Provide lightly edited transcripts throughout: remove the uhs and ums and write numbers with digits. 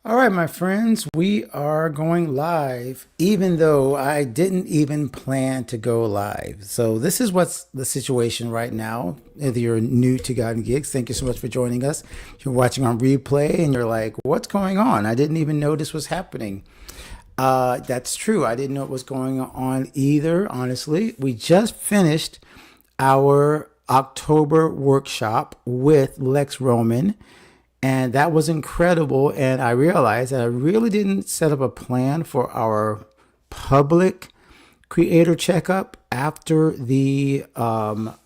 All right, my friends, we are going live, even though I didn't even plan to go live. So, this is what's the situation right now. If you're new to God and Gigs, thank you so much for joining us. If you're watching on replay and you're like, what's going on? I didn't even know this was happening. That's true. I didn't know what was going on either, honestly. We just finished our October workshop with Lex Roman. And that was incredible. And I realized that I really didn't set up a plan for our public creator checkup after the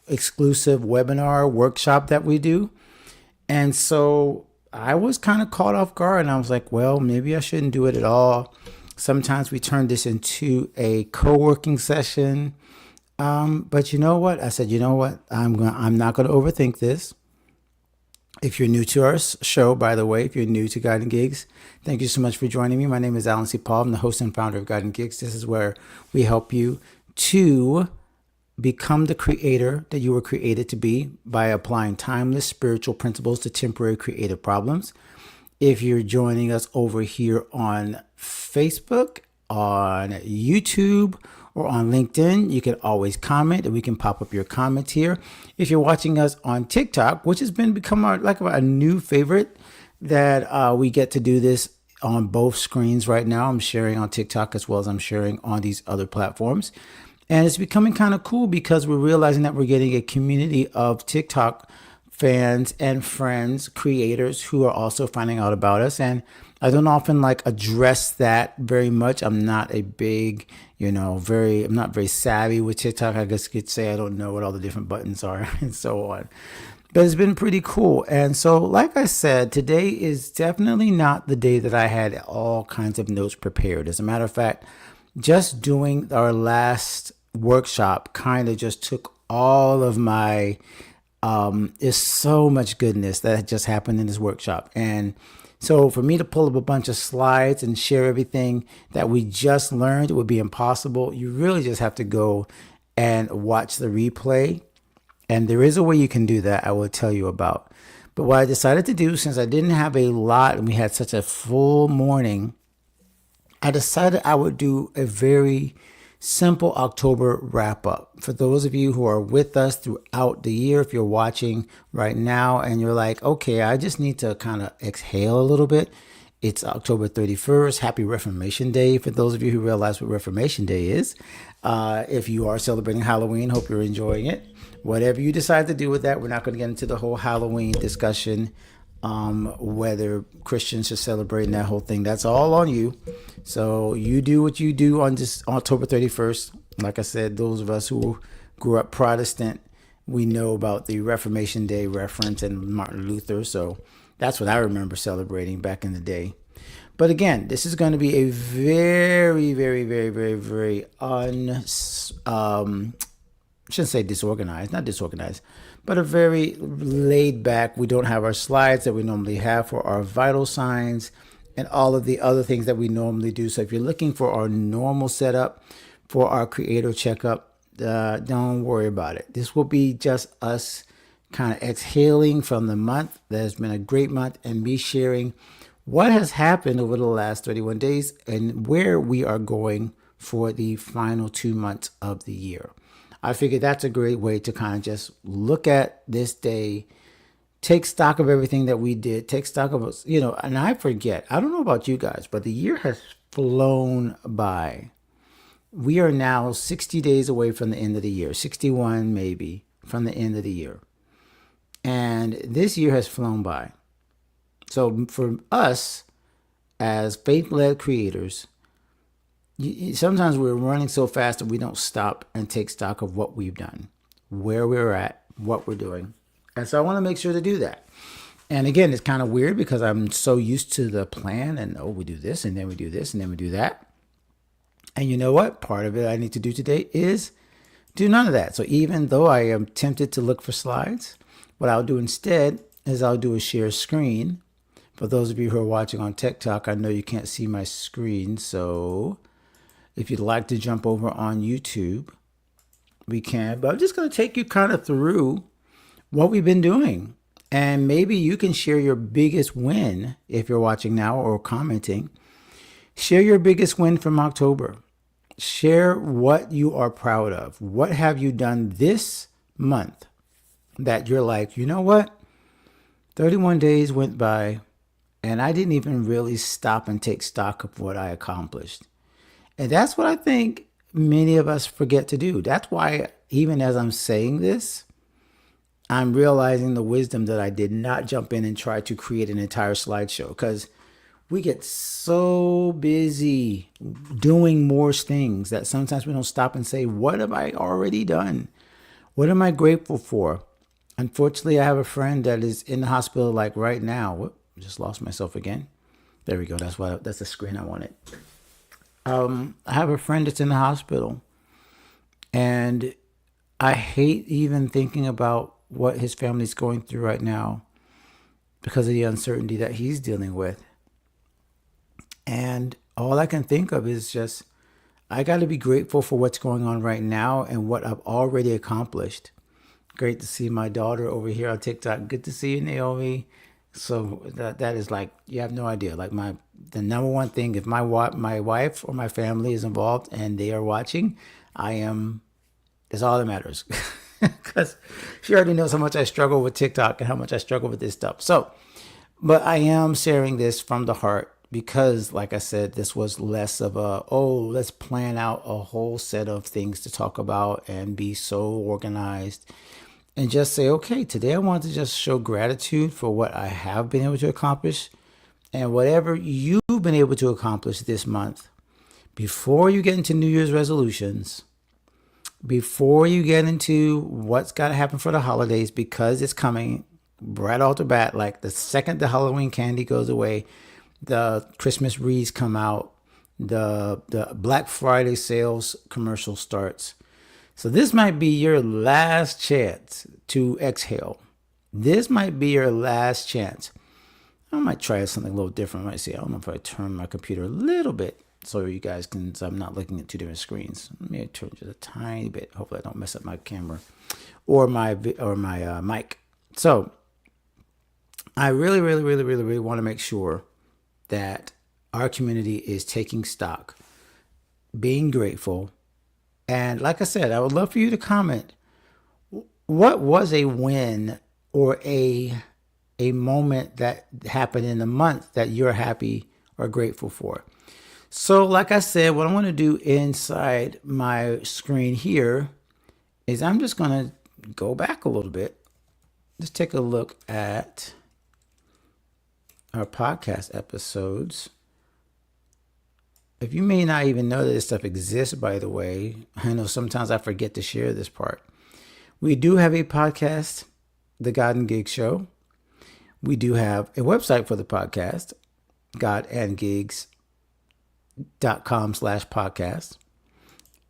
exclusive webinar workshop that we do. And so I was kind of caught off guard and I was like, well, maybe I shouldn't do it at all. Sometimes we turn this into a co-working session. But you know what? I said, you know what? I'm not going to overthink this. If you're new to our show, by the way, if you're new to Guide and Gigs, thank you so much for joining me. My name is Alan C. Paul. I'm the host and founder of Guide and Gigs. This is where we help you to become the creator that you were created to be by applying timeless spiritual principles to temporary creative problems. If you're joining us over here on Facebook, on YouTube, or on LinkedIn, you can always comment and we can pop up your comments here. If you're watching us on TikTok, which has become a new favorite, that we get to do this on both screens right now. I'm sharing on TikTok as well as I'm sharing on these other platforms. And it's becoming kind of cool because we're realizing that we're getting a community of TikTok fans and friends, creators who are also finding out about us. And I don't often address that very much. I'm not a big, I'm not very savvy with TikTok. I guess you could say I don't know what all the different buttons are and so on. But it's been pretty cool. And so, like I said, today is definitely not the day that I had all kinds of notes prepared. As a matter of fact, just doing our last workshop kind of just took all of my, there's so much goodness that just happened in this workshop. And so for me to pull up a bunch of slides and share everything that we just learned, it would be impossible. You really just have to go and watch the replay. And there is a way you can do that I will tell you about. But what I decided to do, since I didn't have a lot and we had such a full morning, I decided I would do a very simple October wrap up. For those of you who are with us throughout the year, if you're watching right now and you're like, okay, I just need to kind of exhale a little bit It's October 31st. Happy Reformation Day for those of you who realize what Reformation Day is. If you are celebrating Halloween, hope you're enjoying it. Whatever you decide to do with that, we're not going to get into the whole Halloween discussion, whether Christians should celebrate and that whole thing. That's all on you. So you do what you do on this October 31st. Like I said, those of us who grew up Protestant, we know about the Reformation Day reference and Martin Luther. So that's what I remember celebrating back in the day. But again, this is going to be a very, very, very, very, very I shouldn't say disorganized, not disorganized, but a very laid back. We don't have our slides that we normally have for our vital signs and all of the other things that we normally do. So if you're looking for our normal setup for our creator checkup, don't worry about it. This will be just us kind of exhaling from the month that has been a great month and me sharing what has happened over the last 31 days and where we are going for the final 2 months of the year. I figured that's a great way to kind of just look at this day, take stock of everything that we did, take stock of, and I forget, I don't know about you guys, but the year has flown by. We are now 60 days away from the end of the year, 61 maybe from the end of the year. And this year has flown by. So for us as faith-led creators, sometimes we're running so fast that we don't stop and take stock of what we've done, where we're at, what we're doing. And so I want to make sure to do that. And again, it's kind of weird because I'm so used to the plan and, we do this and then we do this and then we do that. And you know what? Part of it I need to do today is do none of that. So even though I am tempted to look for slides, what I'll do instead is I'll do a share screen. For those of you who are watching on TikTok, I know you can't see my screen. So if you'd like to jump over on YouTube, we can. But I'm just going to take you kind of through what we've been doing. And maybe you can share your biggest win if you're watching now or commenting. Share your biggest win from October. Share what you are proud of. What have you done this month that you're like, you know what? 31 days went by and I didn't even really stop and take stock of what I accomplished. And that's what I think many of us forget to do. That's why even as I'm saying this, I'm realizing the wisdom that I did not jump in and try to create an entire slideshow, because we get so busy doing more things that sometimes we don't stop and say, what have I already done? What am I grateful for? Unfortunately, I have a friend that is in the hospital like right now. Whoop, just lost myself again. There we go. That's the screen I wanted. I have a friend that's in the hospital, and I hate even thinking about what his family's going through right now because of the uncertainty that he's dealing with. And all I can think of is just, I got to be grateful for what's going on right now and what I've already accomplished. Great to see my daughter over here on TikTok. Good to see you, Naomi. So that is like, you have no idea. Like the number one thing, if my wife or my family is involved and they are watching, it's all that matters. Because she already knows how much I struggle with TikTok and how much I struggle with this stuff. So, but I am sharing this from the heart because, like I said, this was less of let's plan out a whole set of things to talk about and be so organized. And just say, okay, today I want to just show gratitude for what I have been able to accomplish and whatever you've been able to accomplish this month. Before you get into New Year's resolutions, before you get into what's got to happen for the holidays, because it's coming right off the bat, like the second the Halloween candy goes away, the Christmas wreaths come out, the Black Friday sales commercial starts. So this might be your last chance to exhale. This might be your last chance. I might try something a little different. I might say, I don't know if I turn my computer a little bit so you guys can, so I'm not looking at two different screens. Let me turn just a tiny bit. Hopefully I don't mess up my camera or my mic. So I really, really, really, really, really want to make sure that our community is taking stock, being grateful. And like I said, I would love for you to comment. What was a win or a moment that happened in the month that you're happy are grateful for. So, like I said, what I want to do inside my screen here is I'm just going to go back a little bit. Let's take a look at our podcast episodes. If you may not even know that this stuff exists, by the way, I know sometimes I forget to share this part. We do have a podcast, The God and Gigs Show. We do have a website for the podcast, godandgigs.com/podcast.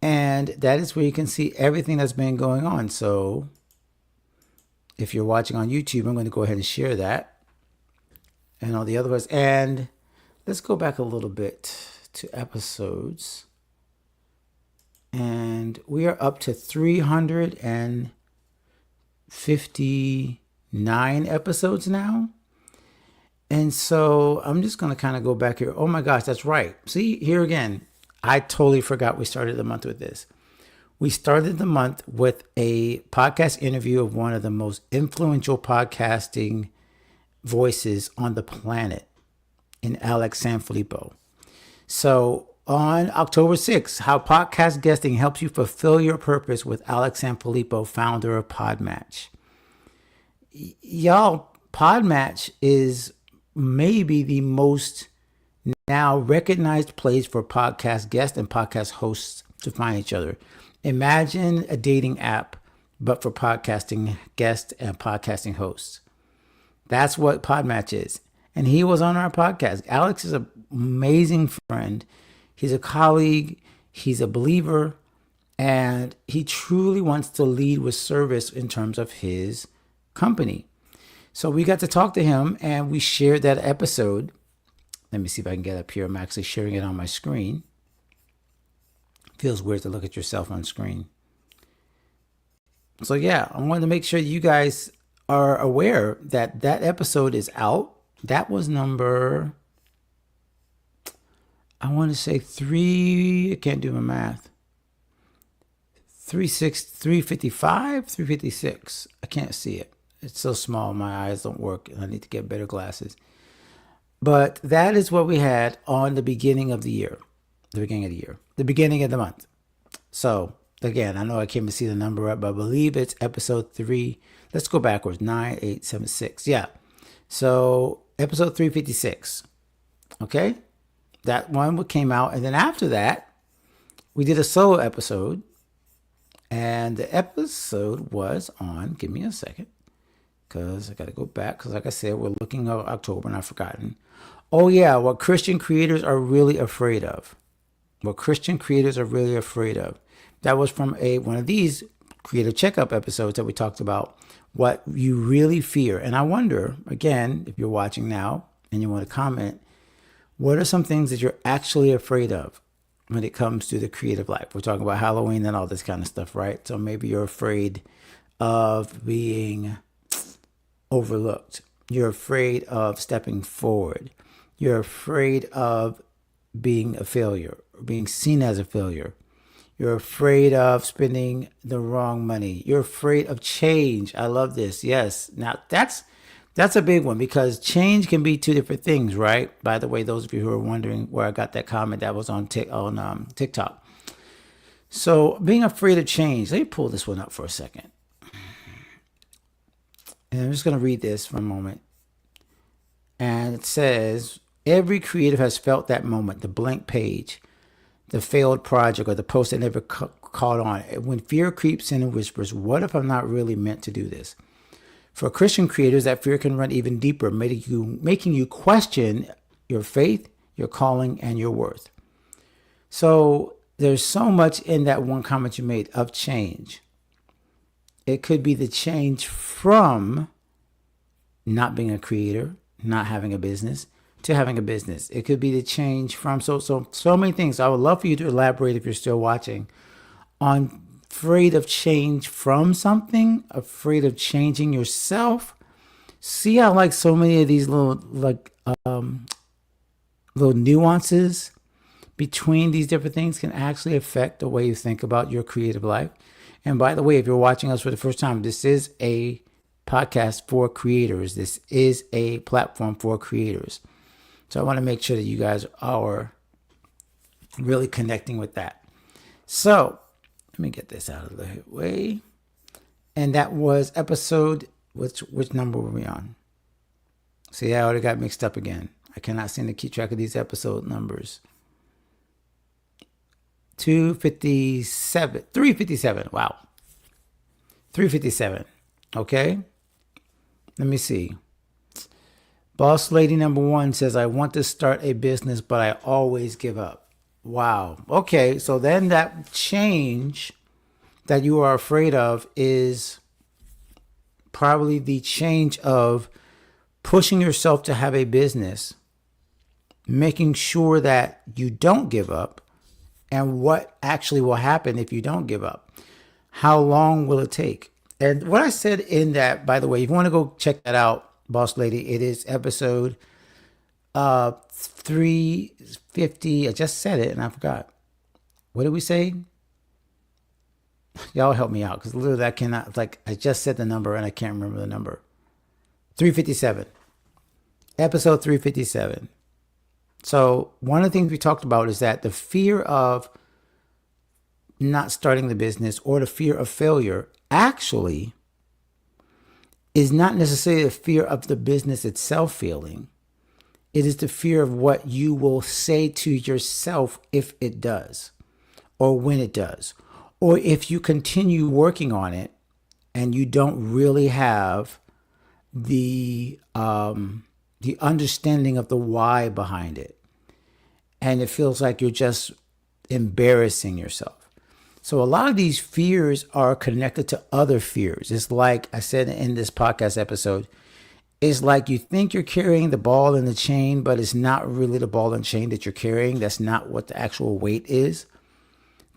And that is where you can see everything that's been going on. So if you're watching on YouTube, I'm going to go ahead and share that and all the other ones. And let's go back a little bit to episodes. And we are up to 359 episodes now. And so I'm just going to kind of go back here. Oh my gosh, that's right. See, here again, I totally forgot we started the month with this. We started the month with a podcast interview of one of the most influential podcasting voices on the planet, in Alex Sanfilippo. So on October 6th, how podcast guesting helps you fulfill your purpose with Alex Sanfilippo, founder of Podmatch. Y'all, Podmatch is maybe the most now recognized place for podcast guests and podcast hosts to find each other. Imagine a dating app, but for podcasting guests and podcasting hosts. That's what Podmatch is. And he was on our podcast. Alex is an amazing friend. He's a colleague. He's a believer. And he truly wants to lead with service in terms of his company. So we got to talk to him and we shared that episode. Let me see if I can get up here. I'm actually sharing it on my screen. Feels weird to look at yourself on screen. So yeah, I wanted to make sure you guys are aware that that episode is out. That was number, I want to say I can't do my math. 355, 356. I can't see it. It's so small, my eyes don't work, and I need to get better glasses. But that is what we had on the beginning of the year. The beginning of the month. So, again, I know I can't even see the number up, but I believe it's episode 3. Let's go backwards. 9, 8, 7, 6. Yeah. So, episode 356. Okay? That one came out. And then after that, we did a solo episode. And the episode was on, give me a second, because I got to go back. Because like I said, we're looking at October and I've forgotten. Oh yeah, what Christian creators are really afraid of. What Christian creators are really afraid of. That was from one of these creative checkup episodes that we talked about what you really fear. And I wonder, again, if you're watching now and you want to comment, what are some things that you're actually afraid of when it comes to the creative life? We're talking about Halloween and all this kind of stuff, right? So maybe you're afraid of being overlooked. You're afraid of stepping forward. You're afraid of being a failure, being seen as a failure. You're afraid of spending the wrong money. You're afraid of change. I love this. Yes. Now that's a big one because change can be two different things, right? By the way, those of you who are wondering where I got that comment, that was on TikTok. So being afraid of change. Let me pull this one up for a second. And I'm just going to read this for a moment. And it says, every creative has felt that moment, the blank page, the failed project, or the post that never caught on. When fear creeps in and whispers, what if I'm not really meant to do this? For Christian creators, that fear can run even deeper, making you question your faith, your calling, and your worth. So there's so much in that one comment you made of change. It could be the change from not being a creator, not having a business, to having a business. It could be the change from so many things. I would love for you to elaborate if you're still watching on afraid of change from something, afraid of changing yourself. See how like so many of these little nuances between these different things can actually affect the way you think about your creative life. And by the way, if you're watching us for the first time, this is a podcast for creators. This is a platform for creators. So I want to make sure that you guys are really connecting with that. So let me get this out of the way. And that was episode, which number were we on? See, I already got mixed up again. I cannot seem to keep track of these episode numbers. 257, 357. Wow. 357. Okay. Let me see. Boss lady number 1 says, I want to start a business, but I always give up. Wow. Okay. So then that change that you are afraid of is probably the change of pushing yourself to have a business, making sure that you don't give up, and what actually will happen if you don't give up. How long will it take? And what I said in that, by the way, if you want to go check that out, Boss Lady, it is episode 350. I just said it and I forgot. What did we say? Y'all help me out, because literally I cannot, like, I just said the number and I can't remember the number. 357. Episode 357. So one of the things we talked about is that the fear of not starting the business or the fear of failure actually is not necessarily the fear of the business itself failing. It is the fear of what you will say to yourself if it does, or when it does, or if you continue working on it and you don't really have the understanding of the why behind it, and it feels like you're just embarrassing yourself. So a lot of these fears are connected to other fears. It's like I said in this podcast episode, it's like you think you're carrying the ball and the chain, but it's not really the ball and chain that you're carrying. That's not what the actual weight is.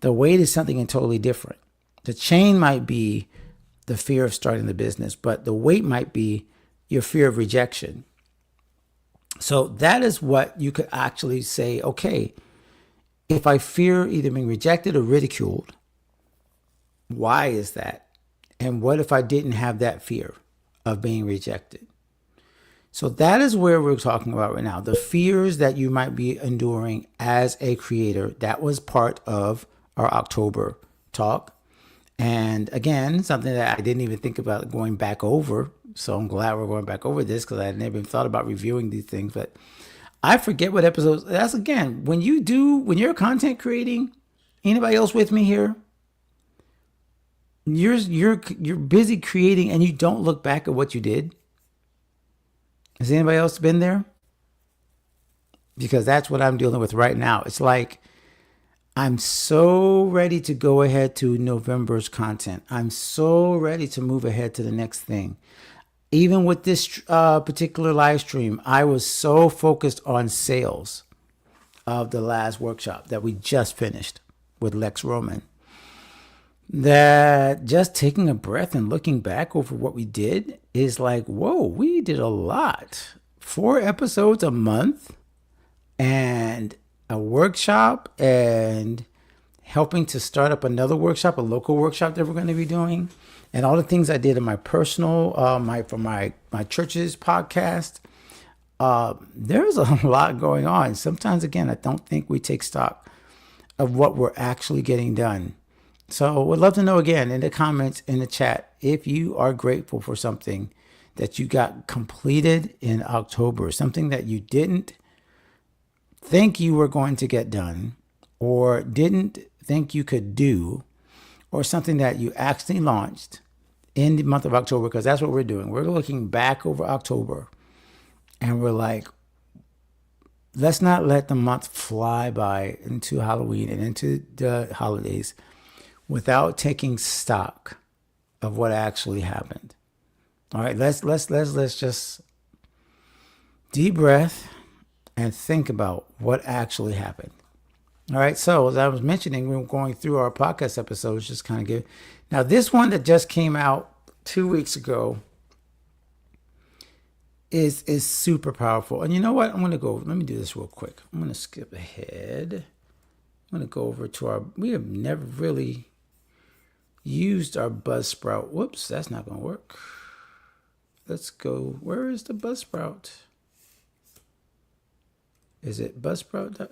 The weight is something totally different. The chain might be the fear of starting the business, but the weight might be your fear of rejection. So that is what you could actually say, okay, if I fear either being rejected or ridiculed, why is that? And what if I didn't have that fear of being rejected? So that is where we're talking about right now. The fears that you might be enduring as a creator. That was part of our October talk. And again, something that I didn't even think about going back over. So I'm glad we're going back over this, because I had never even thought about reviewing these things. But I forget what episodes. That's again, when you're content creating, anybody else with me here? You're busy creating and you don't look back at what you did. Has anybody else been there? Because that's what I'm dealing with right now. It's like I'm so ready to go ahead to November's content. I'm so ready to move ahead to the next thing. Even with this particular live stream, I was so focused on sales of the last workshop that we just finished with Lex Roman, that just taking a breath and looking back over what we did is like, whoa, we did a lot. 4 episodes a month and a workshop, and helping to start up another workshop, a local workshop that we're going to be doing, and all the things I did in my personal, for my church's podcast. There's a lot going on. Sometimes, again, I don't think we take stock of what we're actually getting done. So would love to know again in the comments, in the chat, if you are grateful for something that you got completed in October, something that you didn't think you were going to get done, or didn't think you could do, or something that you actually launched in the month of October, because that's what we're doing. We're looking back over October and we're like, let's not let the month fly by into Halloween and into the holidays without taking stock of what actually happened. All right, let's just deep breath and think about what actually happened. All right, so as I was mentioning, we were going through our podcast episodes, just kind of give. Now, this one that just came out 2 weeks ago is super powerful. And you know what? I'm going to go, let me do this real quick. I'm going to skip ahead. I'm going to go over to we have never really used our Buzzsprout. Whoops, that's not going to work. Let's go. Where is the Buzzsprout? Is it Buzzsprout?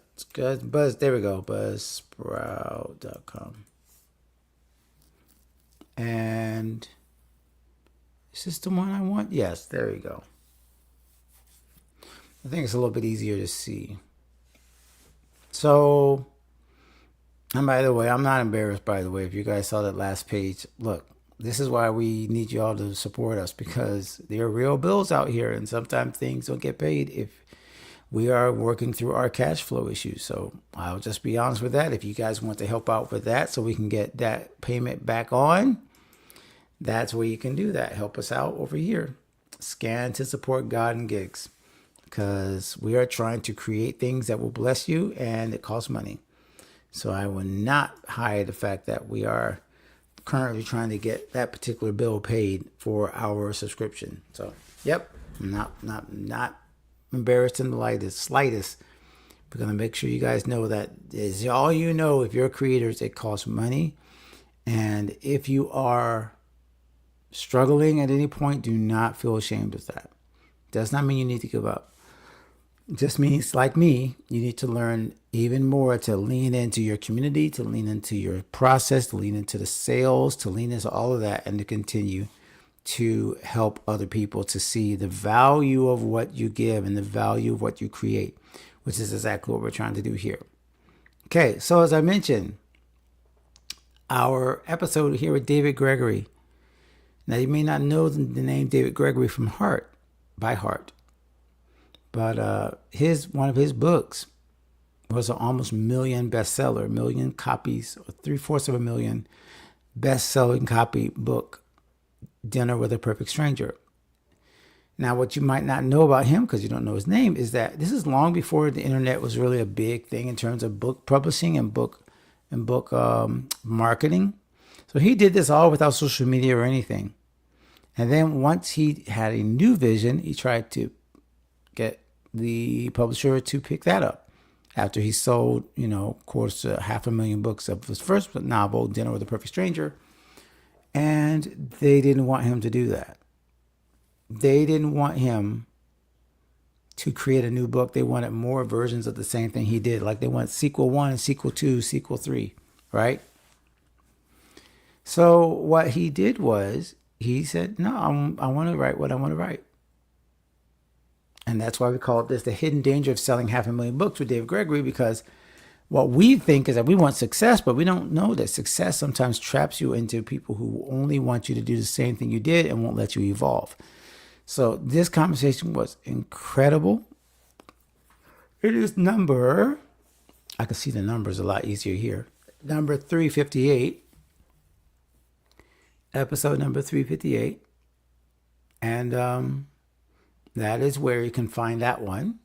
Buzz. There we go. Buzzsprout.com. And is this the one I want? Yes, there we go. I think it's a little bit easier to see. So, and by the way, I'm not embarrassed, by the way, if you guys saw that last page. Look, this is why we need you all to support us, because there are real bills out here, and sometimes things don't get paid if we are working through our cash flow issues. So I'll just be honest with that. If you guys want to help out with that so we can get that payment back on, that's where you can do that. Help us out over here. Scan to support God and gigs, because we are trying to create things that will bless you, and it costs money. So I will not hide the fact that we are currently trying to get that particular bill paid for our subscription. So, yep, I'm not embarrassed in the slightest. We're going to make sure you guys know that is all you know. If you're creators, it costs money. And if you are struggling at any point, do not feel ashamed of that. Does not mean you need to give up. It just means, like me, you need to learn even more to lean into your community, to lean into your process, to lean into the sales, to lean into all of that, and to continue to help other people to see the value of what you give and the value of what you create, which is exactly what we're trying to do here. Okay, so as I mentioned, our episode here with David Gregory. Now, you may not know the name David Gregory by heart, but one of his books was an almost million bestseller, million copies, or 750,000 best-selling copy book, Dinner with a Perfect Stranger. Now, what you might not know about him, because you don't know his name, is that this is long before the internet was really a big thing in terms of book publishing and book marketing. So he did this all without social media or anything. And then once he had a new vision, he tried to get the publisher to pick that up. After he sold, of course, 500,000 books of his first novel, Dinner with a Perfect Stranger. And they didn't want him to do that. They didn't want him to create a new book. They wanted more versions of the same thing he did. Like they want sequel 1, sequel 2, sequel 3, right? So what he did was he said, no, I want to write what I want to write. And that's why we call this the hidden danger of selling 500,000 books with David Gregory, because what we think is that we want success, but we don't know that success sometimes traps you into people who only want you to do the same thing you did and won't let you evolve. So this conversation was incredible. It is I can see the numbers a lot easier here. Number 358. Episode number 358. And that is where you can find that one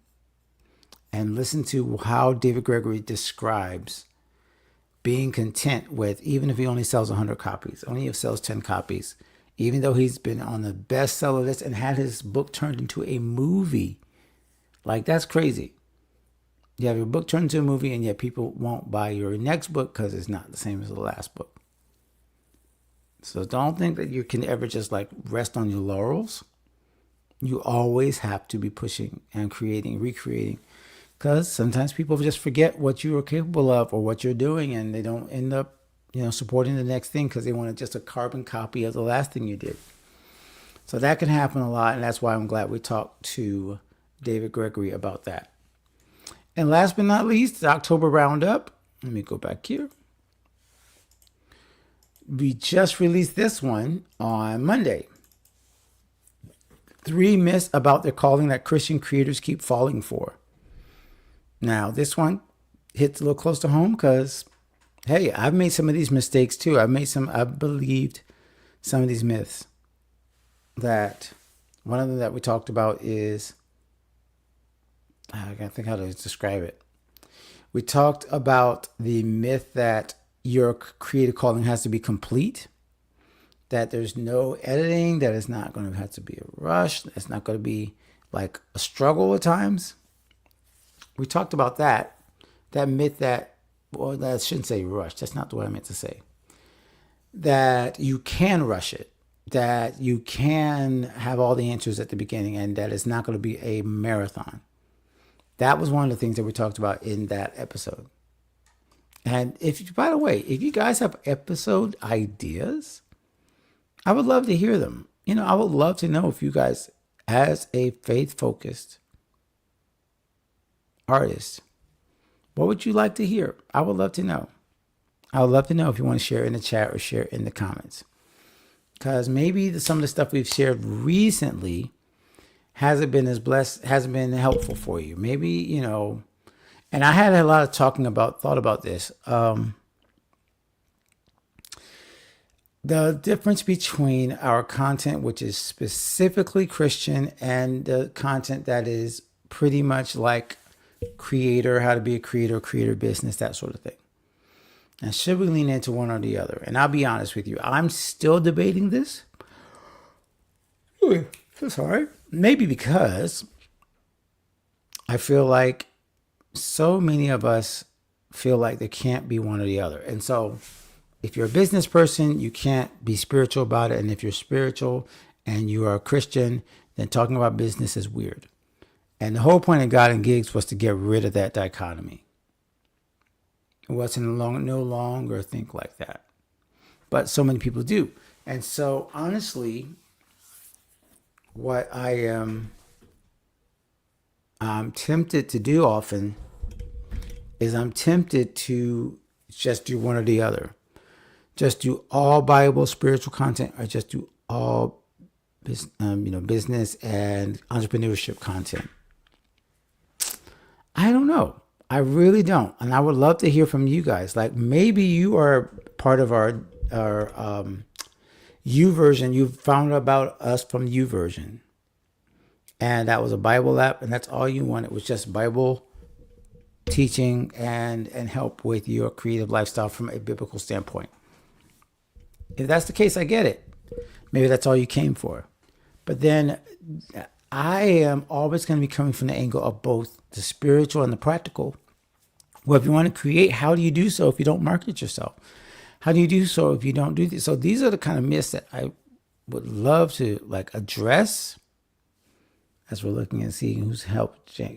and listen to how David Gregory describes being content with, even if he only sells 100 copies, only if he sells 10 copies, even though he's been on the bestseller list and had his book turned into a movie. Like, that's crazy. You have your book turned into a movie, and yet people won't buy your next book because it's not the same as the last book. So don't think that you can ever just rest on your laurels. You always have to be pushing and creating, recreating, because sometimes people just forget what you are capable of or what you're doing, and they don't end up, supporting the next thing because they want just a carbon copy of the last thing you did. So that can happen a lot, and that's why I'm glad we talked to David Gregory about that. And last but not least, the October Roundup. Let me go back here. We just released this one on Monday. 3 myths about their calling that Christian creators keep falling for. Now, this one hits a little close to home because, hey, I've made some of these mistakes too. I've believed some of these myths. That one of them that we talked about is, I gotta think how to describe it. We talked about the myth that your creative calling has to be complete, that there's no editing, that it's not going to have to be a rush, it's not going to be like a struggle at times. We talked about that myth that I shouldn't say rush, that's not the what I meant to say. That you can rush it, that you can have all the answers at the beginning, and that it's not going to be a marathon. That was one of the things that we talked about in that episode. And if, by the way, if you guys have episode ideas, I would love to hear them. I would love to know if you guys, as a faith focused artist, what would you like to hear? I would love to know. I would love to know if you want to share in the chat or share in the comments. Because maybe some of the stuff we've shared recently hasn't been as blessed, hasn't been helpful for you. Maybe, and I had a lot of thought about this. The difference between our content, which is specifically Christian, and the content that is pretty much like creator, how to be a creator business, that sort of thing. And should we lean into one or the other? And I'll be honest with you, I'm still debating this. Sorry. Maybe because I feel like so many of us feel like there can't be one or the other. And so if you're a business person, you can't be spiritual about it. And if you're spiritual and you are a Christian, then talking about business is weird. And the whole point of God and Gigs was to get rid of that dichotomy. It wasn't no longer think like that. But so many people do. And so honestly, what I'm tempted to do often is I'm tempted to just do one or the other. Just do all Bible spiritual content, or just do all business and entrepreneurship content. I don't know. I really don't. And I would love to hear from you guys. Like maybe you are part of our U version. You found about us from U version. And that was a Bible app, and that's all you wanted was just Bible teaching and help with your creative lifestyle from a biblical standpoint. If that's the case, I get it. Maybe that's all you came for. But then I am always going to be coming from the angle of both the spiritual and the practical. Well, if you want to create, how do you do so if you don't market yourself? How do you do so if you don't do this? So these are the kind of myths that I would love to address as we're looking and seeing who's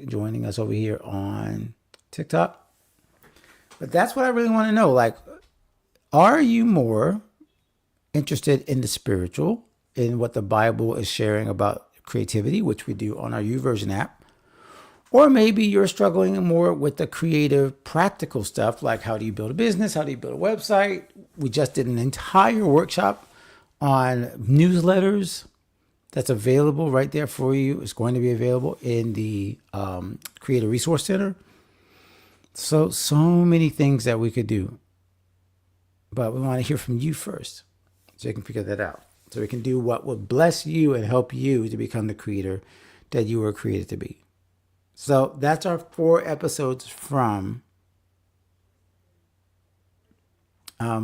joining us over here on TikTok. But that's what I really want to know. Are you more interested in the spiritual, in what the Bible is sharing about creativity, which we do on our YouVersion app? Or maybe you're struggling more with the creative, practical stuff, like how do you build a business? How do you build a website? We just did an entire workshop on newsletters that's available right there for you. It's going to be available in the Creator Resource Center. So many things that we could do. But we want to hear from you first, so you can figure that out. So we can do what would bless you and help you to become the creator that you were created to be. So that's our 4 episodes from, I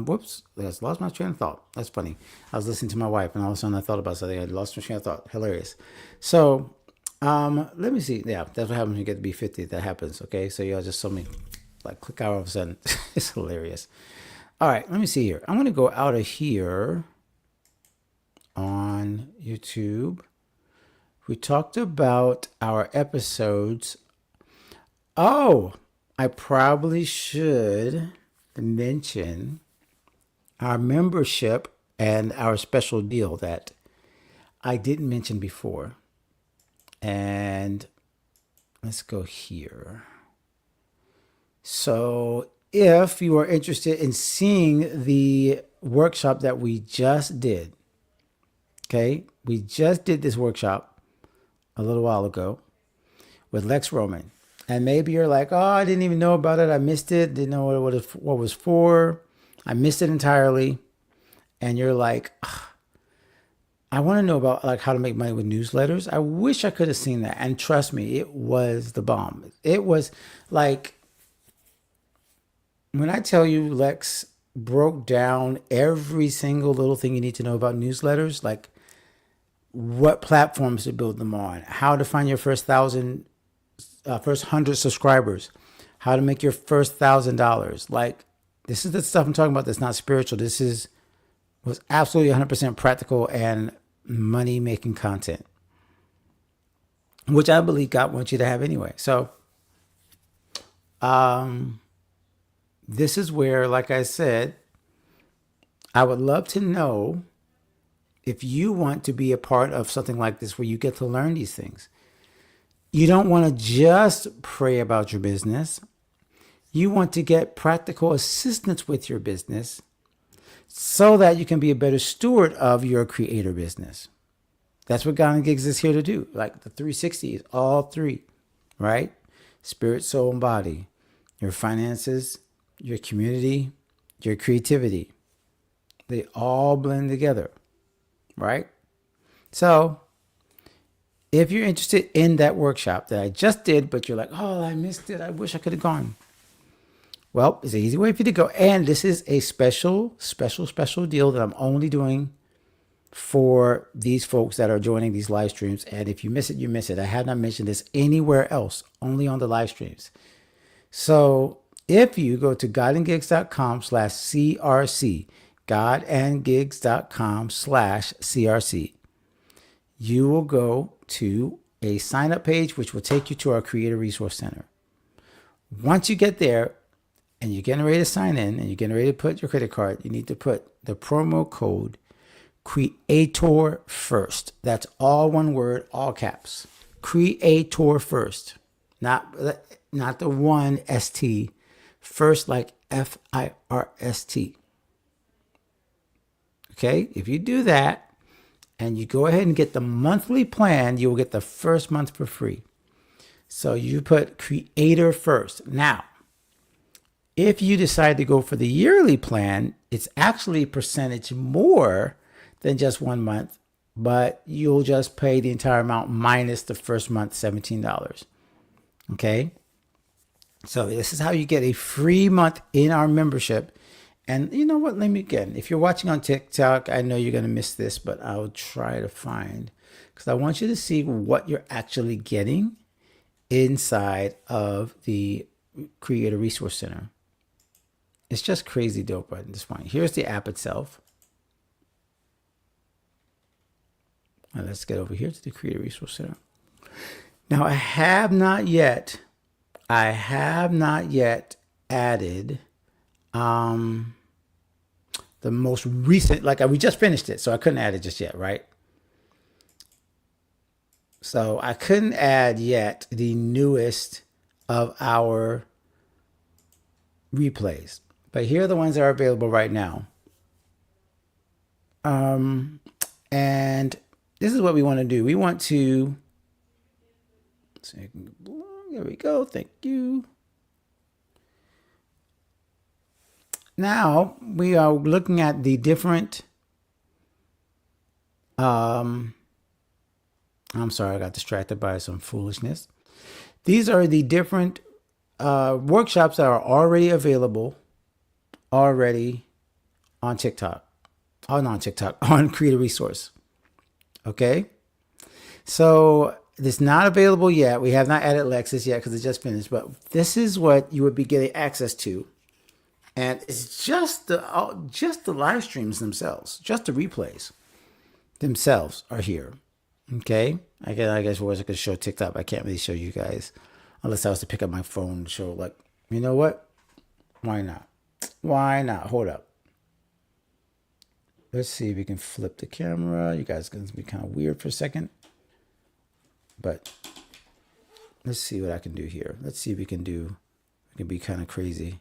just lost my train of thought. That's funny. I was listening to my wife and all of a sudden I thought about something. I lost my train of thought. Hilarious. So let me see. Yeah, that's what happens when you get to be 50. That happens. Okay. So y'all just saw me click out all of a sudden. It's hilarious. All right. Let me see here. I'm going to go out of here on YouTube. We talked about our episodes. Oh, I probably should mention our membership and our special deal that I didn't mention before. And let's go here. So if you are interested in seeing the workshop that we just did, okay, we just did this workshop a little while ago with Lex Roman. And maybe you're like, oh, I didn't even know about it. I missed it. Didn't know what it was for. I missed it entirely. And you're like, I want to know about how to make money with newsletters. I wish I could have seen that. And trust me, it was the bomb. It was when I tell you Lex broke down every single little thing you need to know about newsletters, like what platforms to build them on, how to find your first 100 subscribers, how to make your first $1,000. This is the stuff I'm talking about that's not spiritual. This was absolutely 100% practical and money-making content, which I believe God wants you to have anyway. So Um, this is where, like I said, I would love to know if you want to be a part of something like this where you get to learn these things. You don't want to just pray about your business. You want to get practical assistance with your business so that you can be a better steward of your creator business. That's what God and Gigs is here to do. Like the 360 is all three, right? Spirit, soul, and body. Your finances, your community, your creativity. They all blend together, right? So if you're interested in that workshop that I just did, but you're like, oh, I missed it. I wish I could have gone. Well, it's an easy way for you to go. And this is a special deal that I'm only doing for these folks that are joining these live streams. And if you miss it, you miss it. I have not mentioned this anywhere else, only on the live streams. So if you go to godandgigs.com/CRC, godandgigs.com/CRC, you will go to a sign up page, which will take you to our Creator Resource Center. Once you get there and you're getting ready to sign in and you're getting ready to put your credit card, you need to put the promo code Creator First. That's all one word, all caps. Creator First. Not the one ST. First like FIRST. Okay? If you do that and you go ahead and get the monthly plan, you will get the first month for free. So you put Creator First. Now, if you decide to go for the yearly plan, it's actually a percentage more than just 1 month, but you'll just pay the entire amount minus the first month, $17. Okay? So this is how you get a free month in our membership. And you know what? Let me again, if you're watching on TikTok, I know you're going to miss this, but I'll try to find, because I want you to see what you're actually getting inside of the Creator Resource Center. It's just crazy dope at this point. Here's the app itself. Now let's get over here to the Creator Resource Center. Now I have not yet added the most recent, like we just finished it, so I couldn't add it just yet, right? So I couldn't add yet the newest of our replays. But here are the ones that are available right now. And this is what we want to do. We want to, there we go. Thank you. Now we are looking at the different, I'm sorry, I got distracted by some foolishness. These are the different workshops that are already available on TikTok. Oh, not on TikTok, on Creator Resource. Okay. So it's not available yet. We have not added Lexus yet because it just finished, but this is what you would be getting access to. And it's just the live streams themselves, just the replays themselves are here. Okay. I guess I could show TikTok. I can't really show you guys unless I was to pick up my phone and show, like, you know what? Why not? Why not? Hold up. Let's see if we can flip the camera. You guys are going to be kind of weird for a second. But let's see what I can do here. Let's see if we can be kind of crazy.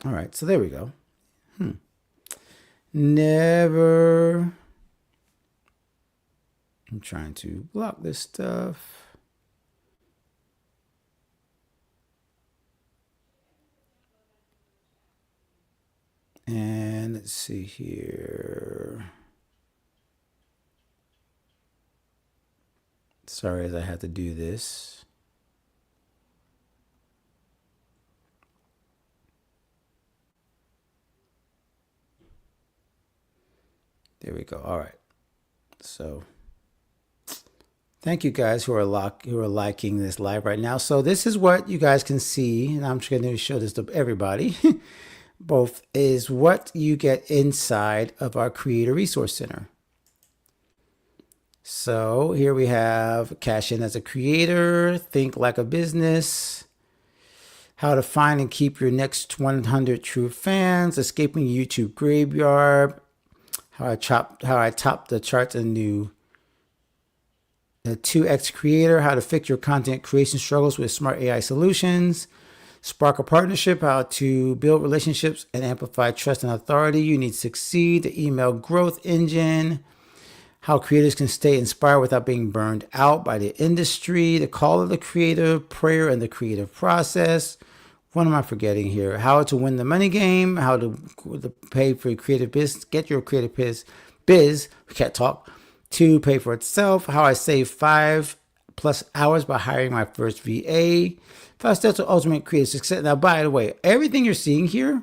All right, so there we go. Never. I'm trying to block this stuff. And let's see here. Sorry as I had to do this. There we go. All right. So thank you guys who are liking this live right now. So this is what you guys can see, and I'm just going to show this to everybody. Both is what you get inside of our Creator Resource Center. So here we have cash in as a creator, think like a business, how to find and keep your next 100 true fans, escaping YouTube graveyard, how I topped the charts and new the 2x creator, how to fix your content creation struggles with smart AI solutions, spark a partnership, how to build relationships and amplify trust and authority you need to succeed, the email growth engine, how creators can stay inspired without being burned out by the industry, the call of the creator, prayer and the creative process. What am I forgetting here? How to win the money game, how to pay for your creative business, get your creative biz, we can't talk, to pay for itself, how I save 5+ hours by hiring my first VA, 5 steps to ultimate creative success. Now, by the way, everything you're seeing here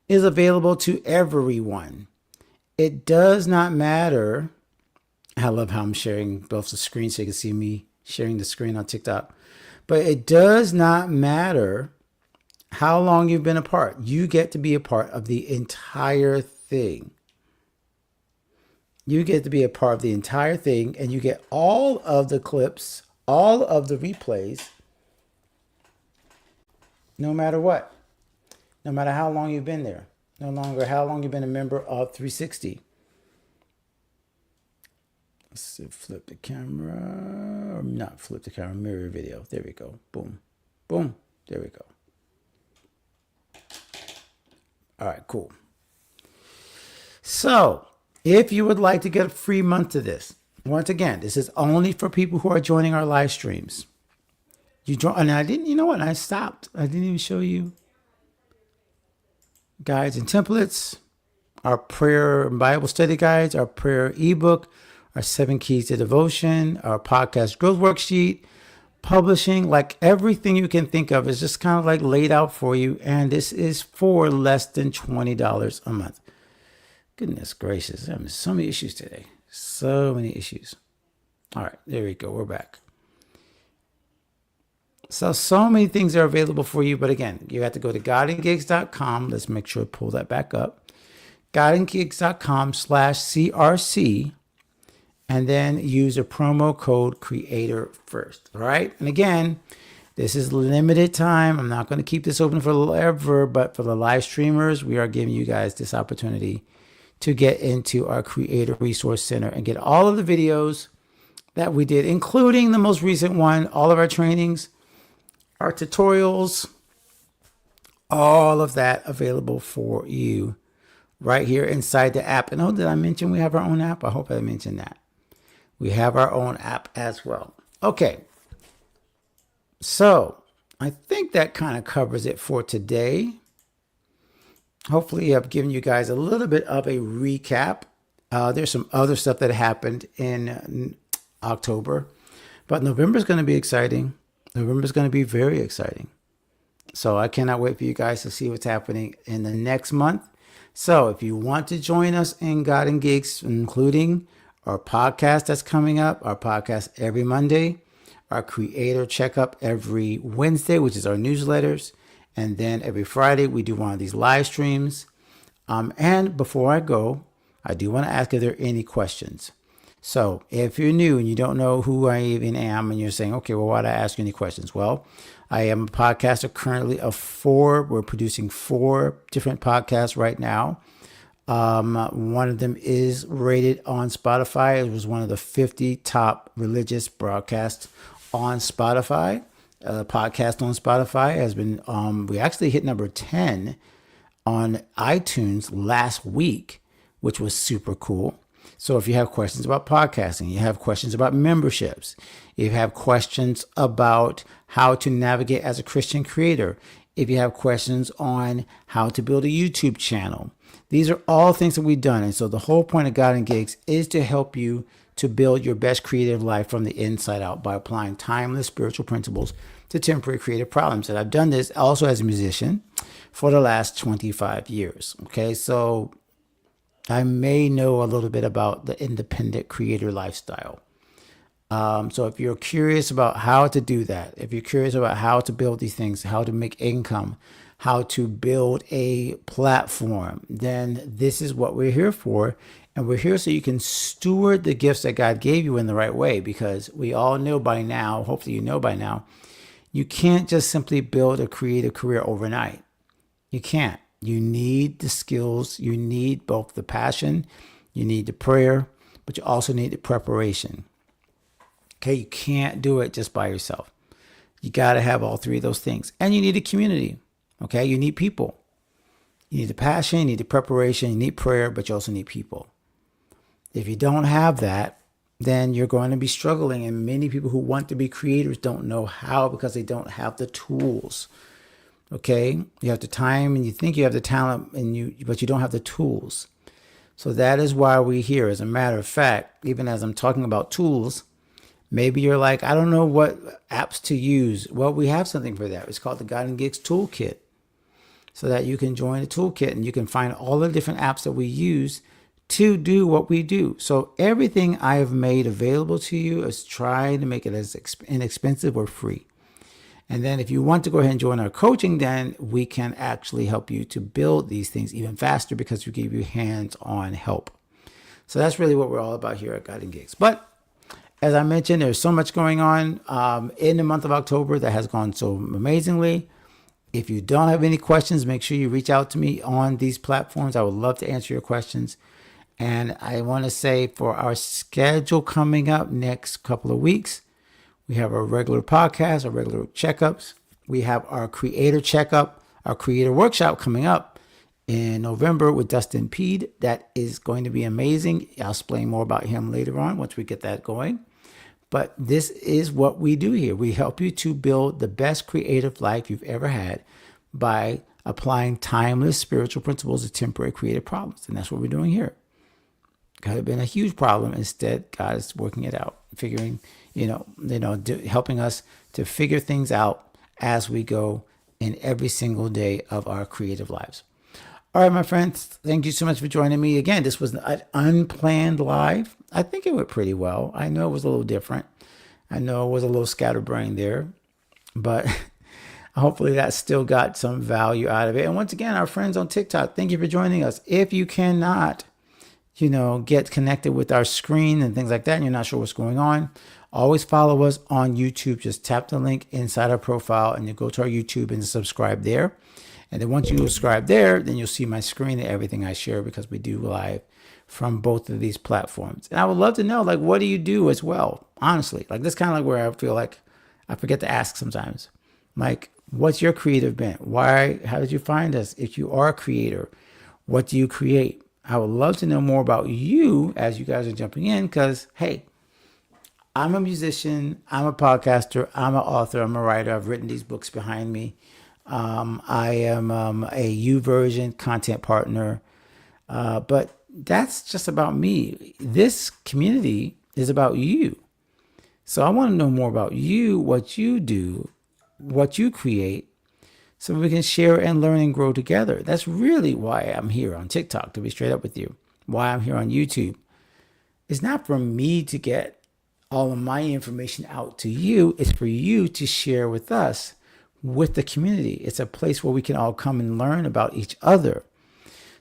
is available to everyone. It does not matter. I love how I'm sharing both the screens so you can see me sharing the screen on TikTok. But it does not matter how long you've been apart. You get to be a part of the entire thing. You get to be a part of the entire thing, and you get all of the clips, all of the replays, no matter what. No matter how long you've been there. No longer how long you've been a member of 360. Let's see, flip the camera, or not flip the camera, mirror video. There we go. Boom. Boom. There we go. All right, cool. So, if you would like to get a free month of this, once again, this is only for people who are joining our live streams. You join, and I didn't, you know what? I stopped. I didn't even show you guides and templates, our prayer and Bible study guides, our prayer ebook, our 7 keys to devotion, our podcast growth worksheet, publishing, like everything you can think of is just kind of like laid out for you. And this is for less than $20 a month. Goodness gracious. I'm having so many issues today. So many issues. All right, there we go. We're back. So many things are available for you. But again, you have to go to godandgigs.com. Let's make sure to pull that back up. godandgigs.com/CRC. And then use a promo code creator first. All right. And again, this is limited time. I'm not going to keep this open forever, but for the live streamers, we are giving you guys this opportunity to get into our Creator Resource Center and get all of the videos that we did, including the most recent one, all of our trainings, our tutorials, all of that available for you right here inside the app. And oh, did I mention we have our own app? I hope I mentioned that. We have our own app as well. Okay. So I think that kind of covers it for today. Hopefully I've given you guys a little bit of a recap. There's some other stuff that happened in October, but November is going to be exciting. November is going to be very exciting. So I cannot wait for you guys to see what's happening in the next month. So if you want to join us in God and Gigs, including our podcast that's coming up, our podcast every Monday, our creator checkup every Wednesday, which is our newsletters. And then every Friday, we do one of these live streams. And before I go, I do want to ask if there are any questions. So if you're new and you don't know who I even am and you're saying, okay, well, why did I ask you any questions? Well, I am a podcaster currently of 4. We're producing 4 different podcasts right now. One of them is rated on Spotify. It was one of the 50 top religious broadcasts on Spotify. Podcast on Spotify has been, we actually hit number 10 on iTunes last week, which was super cool. So if you have questions about podcasting, you have questions about memberships, you have questions about how to navigate as a Christian creator, if you have questions on how to build a YouTube channel, these are all things that we've done. And so the whole point of God and Gigs is to help you to build your best creative life from the inside out by applying timeless spiritual principles to temporary creative problems. And I've done this also as a musician for the last 25 years. Okay, so I may know a little bit about the independent creator lifestyle. So if you're curious about how to do that, if you're curious about how to build these things, how to make income, how to build a platform, then this is what we're here for. And we're here so you can steward the gifts that God gave you in the right way, because we all know by now, hopefully you know by now, you can't just simply build a creative career overnight. You can't. You need the skills. You need both the passion, you need the prayer, but you also need the preparation. Okay, you can't do it just by yourself. You got to have all three of those things. And you need a community. Okay, you need people. You need the passion, you need the preparation, you need prayer, but you also need people. If you don't have that, then you're going to be struggling. And many people who want to be creators don't know how, because they don't have the tools. Okay, you have the time and you think you have the talent, but you don't have the tools. So that is why we're here. As a matter of fact, even as I'm talking about tools, maybe you're like, I don't know what apps to use. Well, we have something for that. It's called the God and Gigs Toolkit, so that you can join the toolkit and you can find all the different apps that we use to do what we do. So everything I have made available to you is trying to make it as inexpensive or free. And then if you want to go ahead and join our coaching, then we can actually help you to build these things even faster, because we give you hands-on help. So that's really what we're all about here at God and Gigs. But as I mentioned, there's so much going on in the month of October that has gone so amazingly. If you don't have any questions, make sure you reach out to me on these platforms. I would love to answer your questions. And I want to say, for our schedule coming up next couple of weeks, we have our regular podcast, our regular checkups. We have our creator checkup, our creator workshop coming up in November with Dustin Peed. That is going to be amazing. I'll explain more about him later on once we get that going. But this is what we do here. We help you to build the best creative life you've ever had by applying timeless spiritual principles to temporary creative problems. And that's what we're doing here. Could have been a huge problem. Instead, God is working it out, figuring, helping us to figure things out as we go in every single day of our creative lives. All right, my friends, thank you so much for joining me. Again, this was an unplanned live. I think it went pretty well. I know it was a little different. I know it was a little scatterbrained there, but hopefully that still got some value out of it. And once again, our friends on TikTok, thank you for joining us. If you cannot, get connected with our screen and things like that, and you're not sure what's going on, always follow us on YouTube. Just tap the link inside our profile and you go to our YouTube and subscribe there. And then once you subscribe there, then you'll see my screen and everything I share, because we do live from both of these platforms. And I would love to know, what do you do as well? Honestly, this kind of where I feel like I forget to ask sometimes. What's your creative bent? Why? How did you find us? If you are a creator, what do you create? I would love to know more about you as you guys are jumping in, because, hey, I'm a musician, I'm a podcaster, I'm an author, I'm a writer. I've written these books behind me. I am a YouVersion content partner, but that's just about me. This community is about you. So I want to know more about you, what you do, what you create, so we can share and learn and grow together. That's really why I'm here on TikTok, to be straight up with you. Why I'm here on YouTube. It's not for me to get all of my information out to you. It's for you to share with us, with the community. It's a place where we can all come and learn about each other.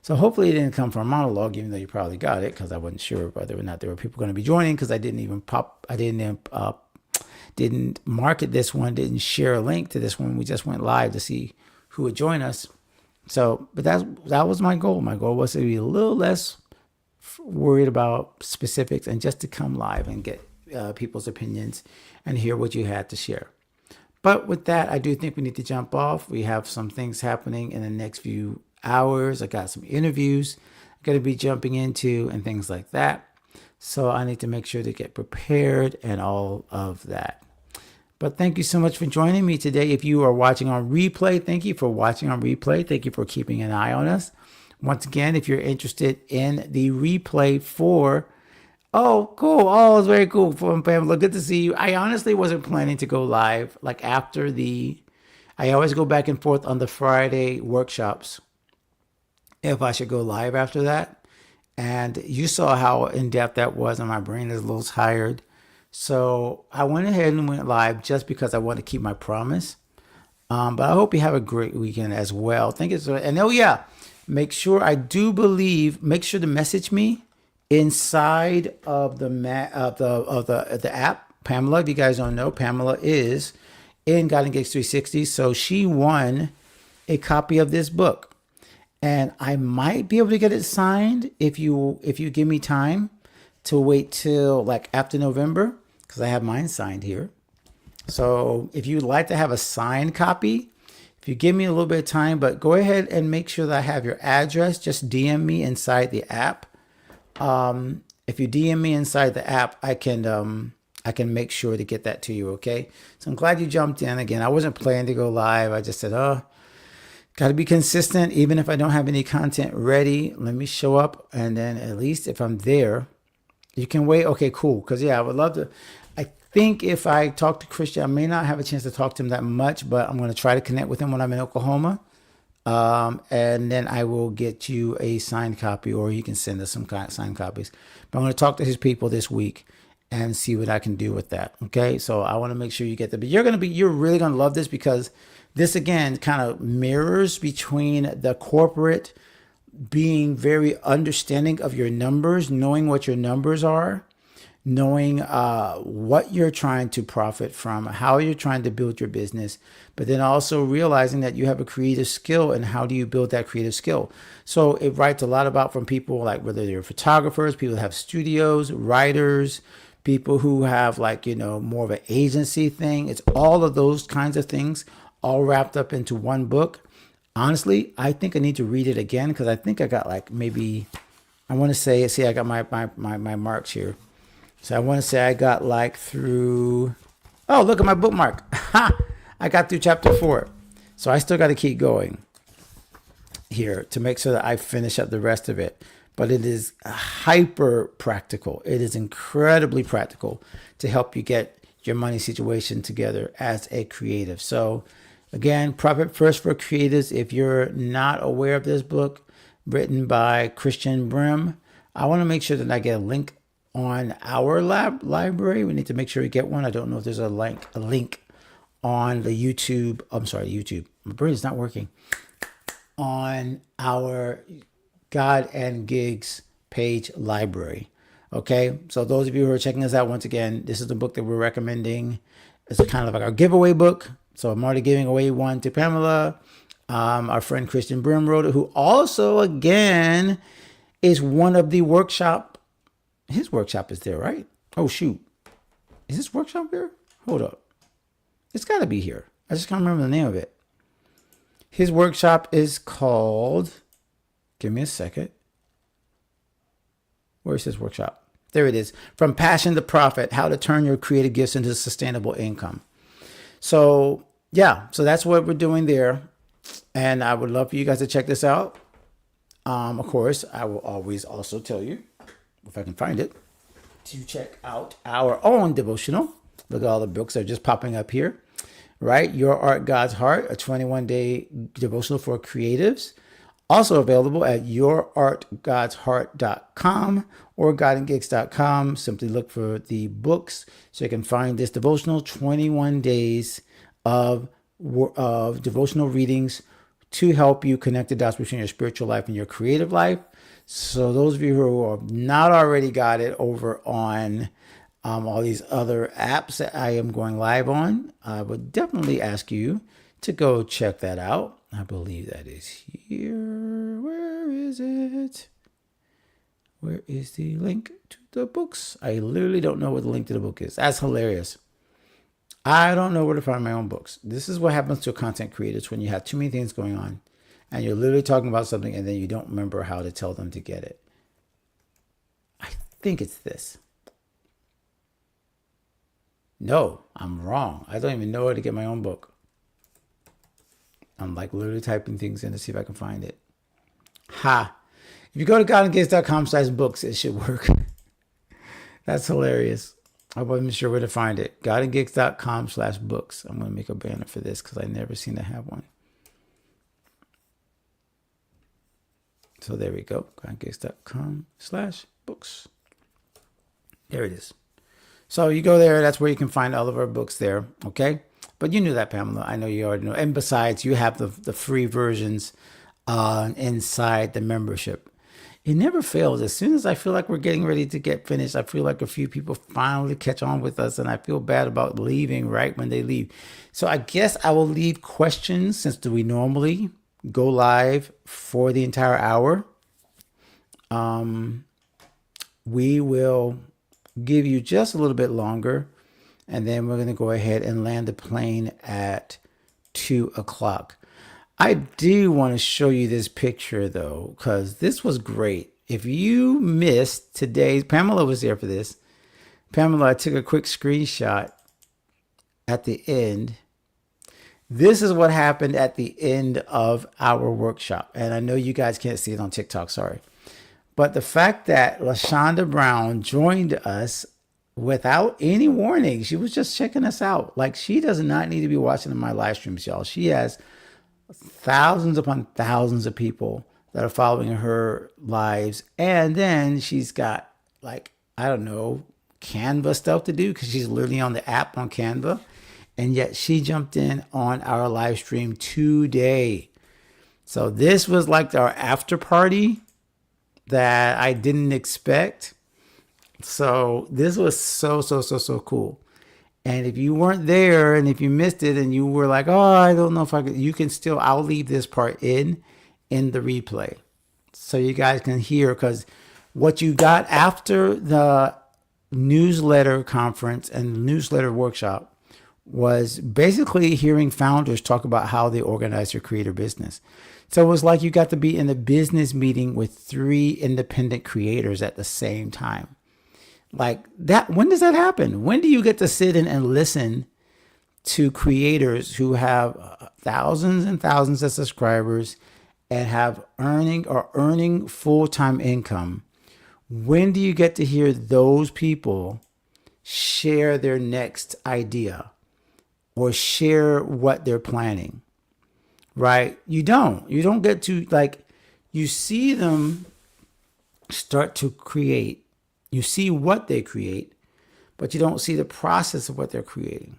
So hopefully it didn't come from a monologue, even though you probably got it, because I wasn't sure whether or not there were people going to be joining, because I didn't market this one, didn't share a link to this one. We just went live to see who would join us. So, but that was my goal. My goal was to be a little less worried about specifics and just to come live and get people's opinions and hear what you had to share. But with that, I do think we need to jump off. We have some things happening in the next few hours. I got some interviews I'm going to be jumping into and things like that. So I need to make sure to get prepared and all of that. But thank you so much for joining me today. If you are watching on replay, thank you for watching on replay. Thank you for keeping an eye on us. Once again, if you're interested in the replay for, oh, cool. Oh, it's very cool. Pamela, good to see you. I honestly wasn't planning to go live after I always go back and forth on the Friday workshops if I should go live after that. And you saw how in-depth that was, and my brain is a little tired. So I went ahead and went live just because I want to keep my promise. But I hope you have a great weekend as well. Make sure to message me inside of the app. Pamela, if you guys don't know, Pamela is in God and Gigs 360. So she won a copy of this book, and I might be able to get it signed if you give me time to wait till like after November, because I have mine signed here. So if you'd like to have a signed copy, if you give me a little bit of time, but go ahead and make sure that I have your address. Just DM me inside the app. If you DM me inside the app, I can make sure to get that to you. Okay. So I'm glad you jumped in again. I wasn't planning to go live. I just said, oh, got to be consistent. Even if I don't have any content ready, let me show up. And then at least if I'm there, you can wait. Okay, cool. Because yeah, I would love to. I think if I talk to Christian, I may not have a chance to talk to him that much, but I'm going to try to connect with him when I'm in Oklahoma. And then I will get you a signed copy, or he can send us some signed copies. But I'm going to talk to his people this week and see what I can do with that. Okay. So I want to make sure you get that, but you're really going to love this, because this again kind of mirrors between the corporate being very understanding of your numbers, knowing what your numbers are, knowing what you're trying to profit from, how you're trying to build your business, but then also realizing that you have a creative skill, and how do you build that creative skill. So it writes a lot about from people like whether they're photographers, people that have studios, writers, people who have more of an agency thing. It's all of those kinds of things all wrapped up into one book. Honestly, I think I need to read it again, because I think I got I want to say, see, I got my marks here. So I want to say I got through, oh, look at my bookmark. I got through chapter 4. So I still got to keep going here to make sure that I finish up the rest of it. But it is hyper practical. It is incredibly practical to help you get your money situation together as a creative. So again, Profit First for Creatives. If you're not aware of this book, written by Christian Brim, I want to make sure that I get a link on our library. We need to make sure we get one. I don't know if there's a link on the YouTube. I'm sorry, YouTube. My brain is not working. On our God and Gigs page library. Okay. So those of you who are checking us out, once again, this is the book that we're recommending. It's a kind of like our giveaway book. So I'm already giving away one to Pamela. Our friend Christian Brim wrote it, who also, again, is one of the workshop. His workshop is there, right? Oh, shoot. Is this workshop here? Hold up. It's got to be here. I just can't remember the name of it. His workshop is called, give me a second. Where's his workshop? There it is. From Passion to Profit, How to Turn Your Creative Gifts into Sustainable Income. So, yeah. So that's what we're doing there. And I would love for you guys to check this out. Of course, I will always also tell you, if I can find it, to check out our own devotional. Look at all the books that are just popping up here, right? Your Art, God's Heart, a 21-day devotional for creatives. Also available at yourartgodsheart.com or godandgigs.com. Simply look for the books so you can find this devotional, 21 days of devotional readings to help you connect the dots between your spiritual life and your creative life. So those of you who have not already got it over on all these other apps that I am going live on, I would definitely ask you to go check that out. I believe that is here. Where is it? Where is the link to the books? I literally don't know where the link to the book is. That's hilarious. I don't know where to find my own books. This is what happens to content creators when you have too many things going on and you're literally talking about something and then you don't remember how to tell them to get it. I think it's this. No, I'm wrong. I don't even know where to get my own book. I'm literally typing things in to see if I can find it. Ha! If you go to godandgigs.com/books, it should work. That's hilarious. I wasn't sure where to find it. godandgigs.com/books. I'm going to make a banner for this because I never seem to have one. So there we go. godandgigs.com/books. There it is. So you go there. That's where you can find all of our books there. Okay. But you knew that, Pamela. I know you already know. And besides, you have the free versions inside the membership. it never fails. As soon as I feel like we're getting ready to get finished, I feel like a few people finally catch on with us, and I feel bad about leaving right when they leave. So I guess I will leave questions, since we normally go live for the entire hour. We will give you just a little bit longer, and then we're going to go ahead and land the plane at 2 o'clock. I do want to show you this picture though, because this was great. If you missed today's, Pamela was there for this. Pamela, I took a quick screenshot at the end. This is what happened at the end of our workshop. And I know you guys can't see it on TikTok, sorry. But the fact that LaShonda Brown joined us without any warning, she was just checking us out. Like, she does not need to be watching my live streams, y'all. She has thousands upon thousands of people that are following her lives. And then she's got, like, I don't know, Canva stuff to do, because she's literally on the app on Canva. And yet she jumped in on our live stream today. So this was like our after party that I didn't expect. So this was so cool. And if you weren't there, and if you missed it and you were like, oh, I don't know if I could, you can still, I'll leave this part in the replay, so you guys can hear, because what you got after the newsletter conference and newsletter workshop was basically hearing founders talk about how they organize their creator business. So it was like you got to be in a business meeting with 3 independent creators at the same time. Like that, when does that happen? When do you get to sit in and listen to creators who have thousands and thousands of subscribers and have earning full-time income? When do you get to hear those people share their next idea or share what they're planning? Right? You don't get to, like, you see them start to create. You see what they create, but you don't see the process of what they're creating.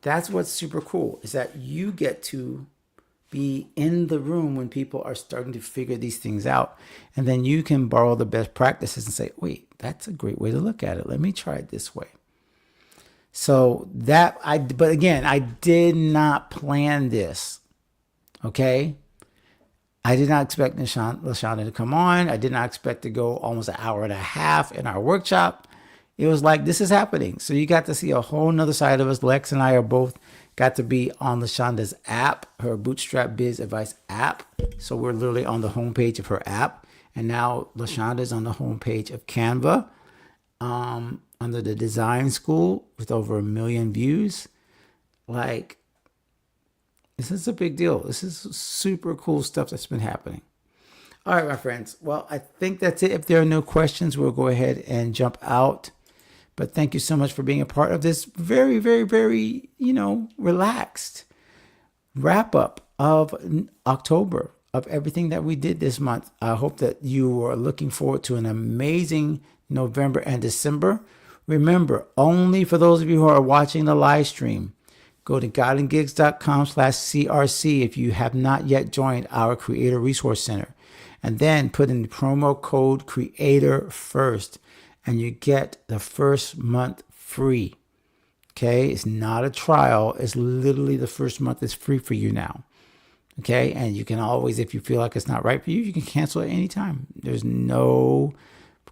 That's what's super cool, is that you get to be in the room when people are starting to figure these things out. And then you can borrow the best practices and say, wait, that's a great way to look at it. Let me try it this way. So but again, I did not plan this. Okay. I did not expect LaShonda to come on. I did not expect to go almost an hour and a half in our workshop. It was like, this is happening. So you got to see a whole nother side of us. Lex and I are both got to be on LaShonda's app, her Bootstrap Biz Advice app. So we're literally on the homepage of her app. And now LaShonda's on the homepage of Canva, under the design school with over 1 million views. Like, this is a big deal. This is super cool stuff that's been happening. All right, my friends. Well, I think that's it. If there are no questions, we'll go ahead and jump out. But thank you so much for being a part of this very, very, very, relaxed wrap up of October, of everything that we did this month. I hope that you are looking forward to an amazing November and December. Remember, only for those of you who are watching the live stream, go to godandgigs.com/CRC if you have not yet joined our Creator Resource Center. And then put in the promo code CREATOR first, and you get the first month free. Okay? It's not a trial. It's literally the first month is free for you now. Okay? And you can always, if you feel like it's not right for you, you can cancel at any time. There's no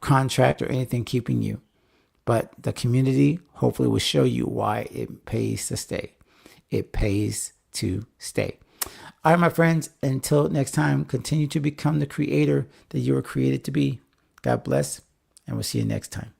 contract or anything keeping you. But the community hopefully will show you why it pays to stay. It pays to stay. All right, my friends, until next time, continue to become the creator that you were created to be. God bless, and we'll see you next time.